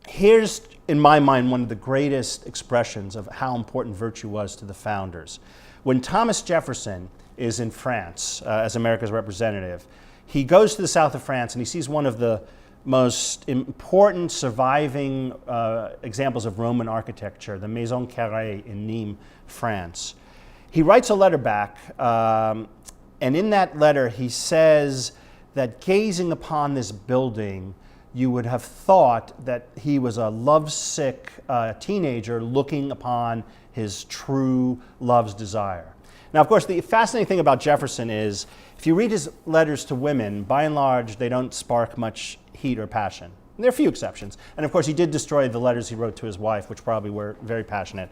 here's, in my mind, one of the greatest expressions of how important virtue was to the founders. When Thomas Jefferson is in France as America's representative, he goes to the south of France and he sees one of the most important surviving examples of Roman architecture, the Maison Carrée in Nîmes, France. He writes a letter back, and in that letter he says that gazing upon this building, you would have thought that he was a lovesick teenager looking upon his true love's desire. Now, of course, the fascinating thing about Jefferson is, if you read his letters to women, by and large, they don't spark much heat or passion. And there are a few exceptions. And of course, he did destroy the letters he wrote to his wife, which probably were very passionate.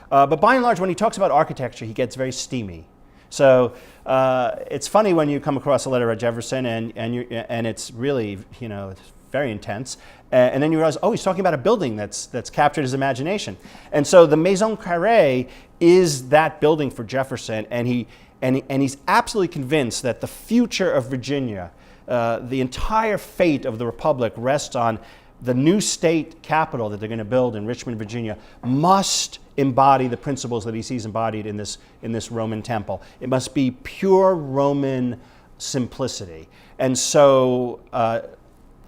But by and large, when he talks about architecture, he gets very steamy. So it's funny when you come across a letter by Jefferson and it's really, it's very intense. And then you realize, oh, he's talking about a building that's captured his imagination. And so the Maison Carrée is that building for Jefferson, and he's absolutely convinced that the future of Virginia, the entire fate of the Republic, rests on the new state capital that they're going to build in Richmond, Virginia, must embody the principles that he sees embodied in this Roman temple. It must be pure Roman simplicity. And so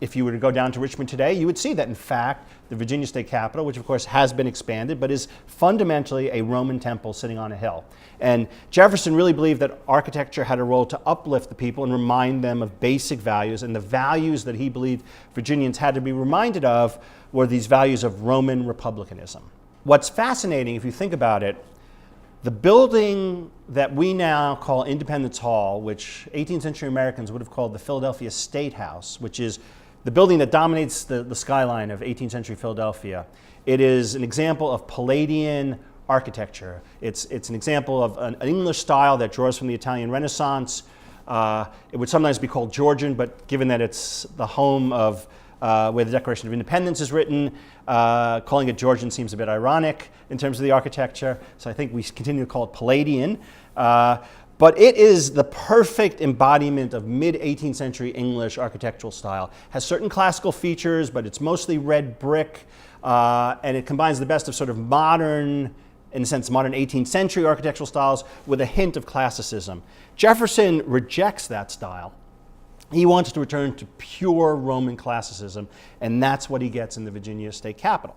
if you were to go down to Richmond today, you would see that, in fact, the Virginia state capitol, which of course has been expanded, but is fundamentally a Roman temple sitting on a hill. And Jefferson really believed that architecture had a role to uplift the people and remind them of basic values, and the values that he believed Virginians had to be reminded of were these values of Roman republicanism. What's fascinating, if you think about it, the building that we now call Independence Hall, which 18th century Americans would have called the Philadelphia State House, which is the building that dominates the skyline of 18th century Philadelphia. It is an example of Palladian architecture. It's an example of an English style that draws from the Italian Renaissance. It would sometimes be called Georgian, but given that it's the home of where the Declaration of Independence is written, calling it Georgian seems a bit ironic in terms of the architecture. So I think we continue to call it Palladian. But it is the perfect embodiment of mid-18th century English architectural style. Has certain classical features, but it's mostly red brick, and it combines the best of sort of modern, in a sense, modern 18th century architectural styles with a hint of classicism. Jefferson rejects that style. He wants to return to pure Roman classicism, and that's what he gets in the Virginia state capitol.